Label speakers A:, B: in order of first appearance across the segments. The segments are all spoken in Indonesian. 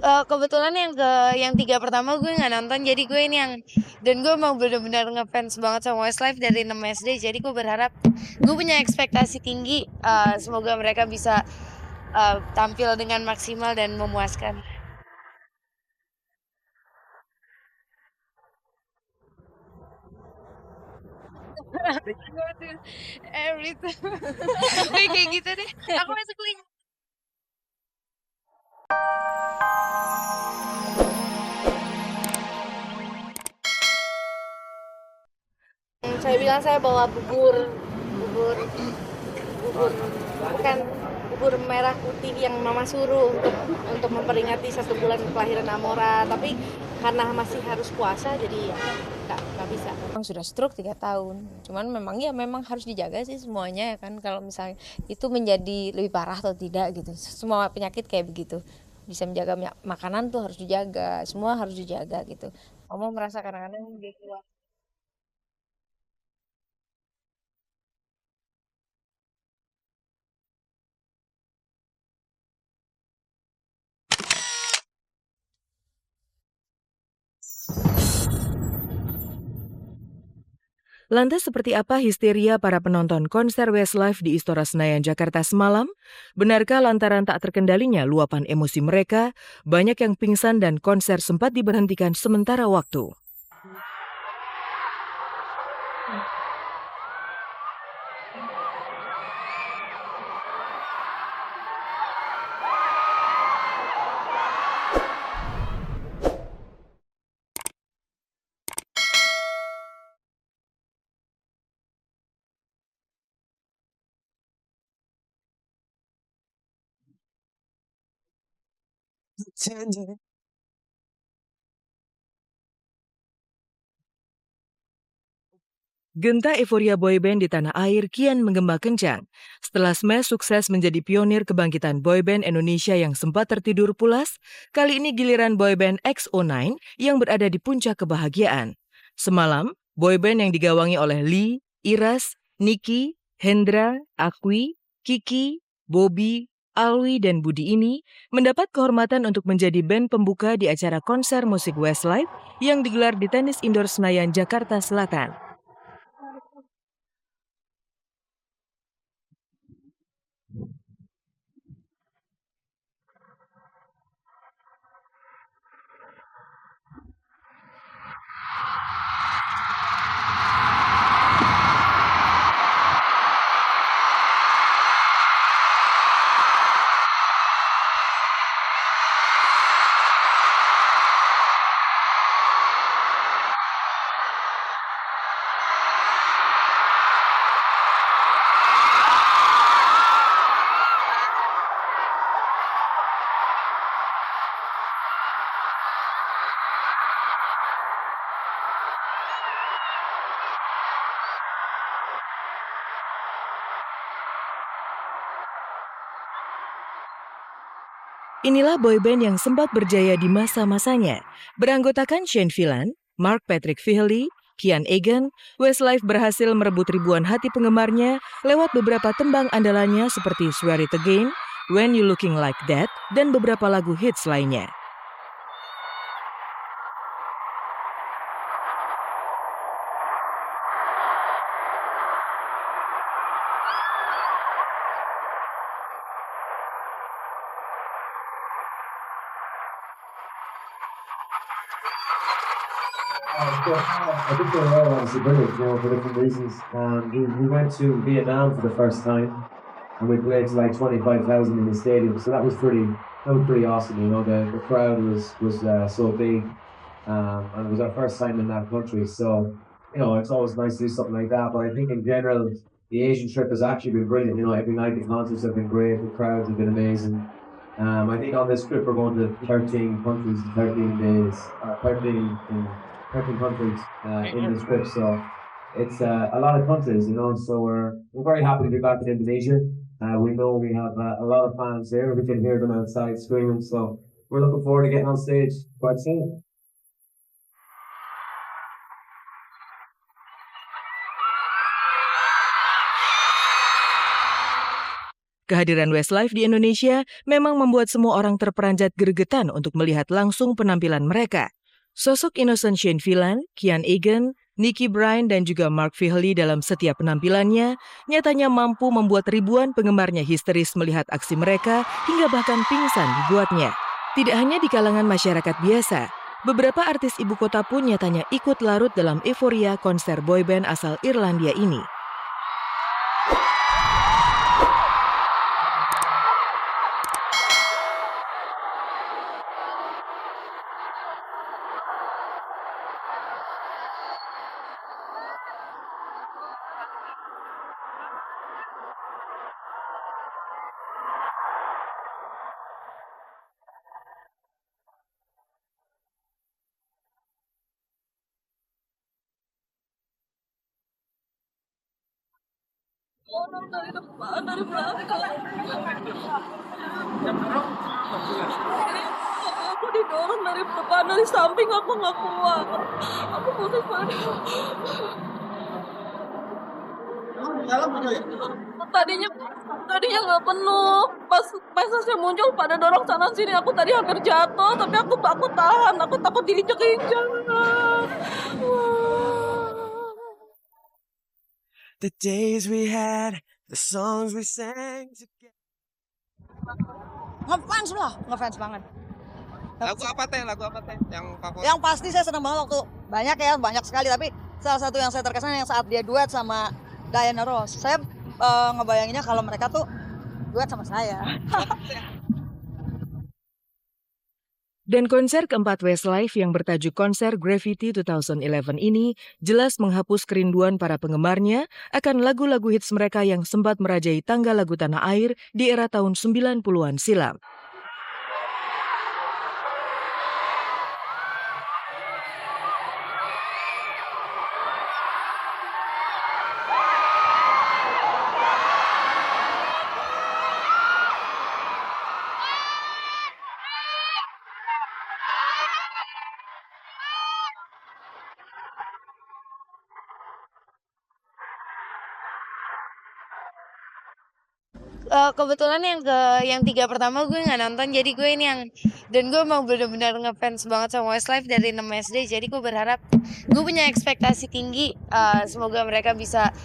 A: Kebetulan yang 3 pertama gue nggak nonton, jadi gue ini yang dan gue emang bener-bener ngefans banget sama Westlife dari 6 SD, jadi gue berharap gue punya ekspektasi tinggi, semoga mereka bisa, tampil dengan maksimal dan memuaskan. Gue tuh every time kayak gitu deh, aku masuk link. Saya bilang saya bawa bubur bubur bukan bubur merah putih yang mama suruh untuk memperingati 1 bulan kelahiran Amora, tapi karena masih harus puasa jadi ya nggak bisa. Memang sudah stroke 3 tahun, cuman memang ya memang harus dijaga sih semuanya ya kan, kalau misalnya itu menjadi lebih parah atau tidak gitu, semua penyakit kayak begitu bisa menjaga makanan tuh harus dijaga, semua harus dijaga gitu. Kamu merasa kadang-kadang dia keluar.
B: Lantas seperti apa histeria para penonton konser Westlife di Istora Senayan, Jakarta semalam? Benarkah lantaran tak terkendalinya luapan emosi mereka, banyak yang pingsan dan konser sempat diberhentikan sementara waktu? Genta euforia boyband di tanah air kian menggema kencang. Setelah Smash sukses menjadi pionir kebangkitan boyband Indonesia yang sempat tertidur pulas, kali ini giliran boyband XO9 yang berada di puncak kebahagiaan. Semalam, boyband yang digawangi oleh Lee, Iras, Niki, Hendra, Akwi, Kiki, Bobby, Alwi, dan Budi ini mendapat kehormatan untuk menjadi band pembuka di acara konser musik Westlife yang digelar di Tenis Indoor Senayan, Jakarta Selatan. Inilah boyband yang sempat berjaya di masa-masanya. Beranggotakan Shane Villan, Mark Patrick Fihely, Kian Egan, Westlife berhasil merebut ribuan hati penggemarnya lewat beberapa tembang andalannya seperti Swear It Again, When You Looking Like That, dan beberapa lagu hits lainnya.
C: I think they were obviously brilliant, for different reasons. We went to Vietnam for the first time, and we played to like 25,000 in the stadium, so that was pretty awesome. The crowd was so big, and it was our first time in that country. So it's always nice to do something like that. But I think in general, the Asian trip has actually been brilliant. Every night the concerts have been great, the crowds have been amazing. I think on this trip we're going to 13 countries in 13 days, 13 countries in this trip. So it's a lot of countries, So we're very happy to be back in Indonesia. We know we have a lot of fans there. We can hear them outside screaming. So we're looking forward to getting on stage quite soon.
B: Kehadiran Westlife di Indonesia memang membuat semua orang terperanjat gregetan untuk melihat langsung penampilan mereka. Sosok Innocent Shane Villan, Kian Egan, Nicky Bryan, dan juga Mark Feehely dalam setiap penampilannya nyatanya mampu membuat ribuan penggemarnya histeris melihat aksi mereka hingga bahkan pingsan dibuatnya. Tidak hanya di kalangan masyarakat biasa, beberapa artis ibu kota pun nyatanya ikut larut dalam euforia konser boyband asal Irlandia ini.
D: Orang dari depan, dari belakang. Aku didorong dari depan, dari samping, aku nggak kuat. Aku putus banget. Tadinya nggak penuh. Pas mesesnya muncul pada dorong sana sini, aku tadi hampir jatuh, tapi aku tahan. Aku takut diinjak-injak.
E: The days we had, the songs we sang together.
F: Ngefans banget.
G: Lagu apa teh yang favorit?
F: Yang pasti saya senang banget waktu banyak sekali, tapi salah satu yang saya terkesan yang saat dia duet sama Diana Ross. Saya ngebayanginnya kalau mereka tuh duet sama saya.
B: Dan konser keempat Westlife yang bertajuk konser Gravity 2011 ini jelas menghapus kerinduan para penggemarnya akan lagu-lagu hits mereka yang sempat merajai tangga lagu tanah air di era tahun 90-an silam.
A: Kebetulan yang 3 pertama gue nggak nonton, jadi gue ini dan gue emang benar-benar ngefans banget sama Westlife dari 6 SD, jadi gue berharap, gue punya ekspektasi tinggi, semoga mereka bisa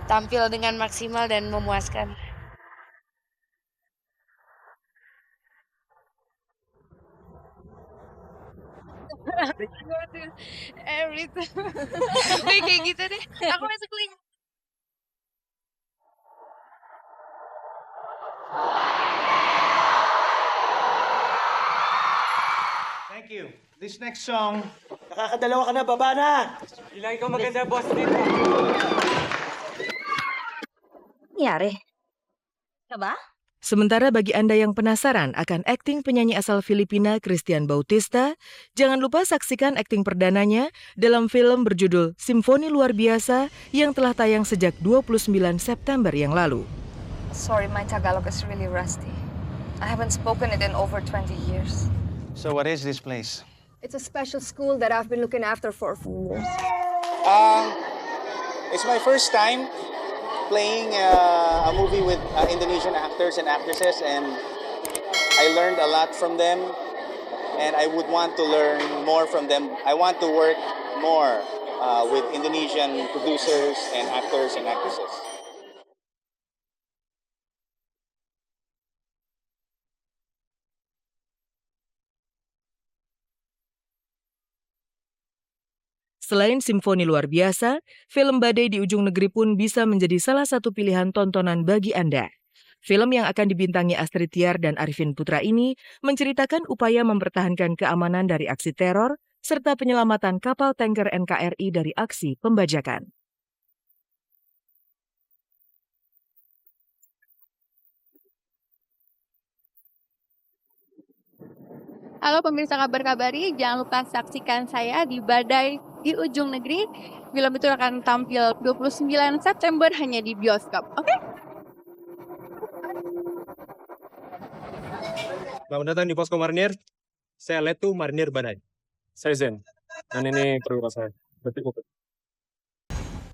A: tampil dengan maksimal dan memuaskan. Everything. Kayak gitu deh. Aku masuk link.
H: Thank you. This next song,
E: Nakakadalawa ka na, baba na!
G: Bilang ikaw maganda boss dito.
F: Nyari. Coba.
B: Sementara bagi Anda yang penasaran akan akting penyanyi asal Filipina Christian Bautista, jangan lupa saksikan akting perdananya dalam film berjudul Simfoni Luar Biasa yang telah tayang sejak 29 September yang lalu.
I: Sorry, my Tagalog is really rusty. I haven't spoken it in over 20 years.
H: so what is this place?
I: It's a special school that I've been looking after for a few years.
J: It's my first time playing a movie with Indonesian actors and actresses, and I learned a lot from them, and I would want to learn more from them. I want to work more with Indonesian producers and actors and actresses.
B: Selain Simfoni Luar Biasa, film Badai di Ujung Negeri pun bisa menjadi salah satu pilihan tontonan bagi Anda. Film yang akan dibintangi Astrid Tiar dan Arifin Putra ini menceritakan upaya mempertahankan keamanan dari aksi teror serta penyelamatan kapal tanker NKRI dari aksi pembajakan.
D: Halo pemirsa Kabar-Kabari, jangan lupa saksikan saya di Badai di Ujung Negeri. Film itu akan tampil 29 September hanya di bioskop, oke?
G: Selamat datang di Posko Marinir. Saya Letu Marinir Badai. Saya Zen. Dan ini perwira saya.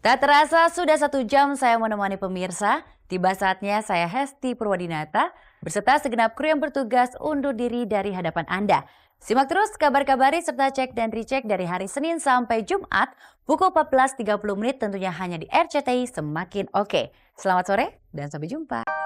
K: Tak terasa sudah 1 jam saya menemani pemirsa. Tiba saatnya saya Hesti Purwadinata beserta segenap kru yang bertugas undur diri dari hadapan Anda. Simak terus kabar-kabari serta cek dan recheck dari hari Senin sampai Jumat pukul 14.30 tentunya hanya di RCTI Semakin Oke. Selamat sore dan sampai jumpa.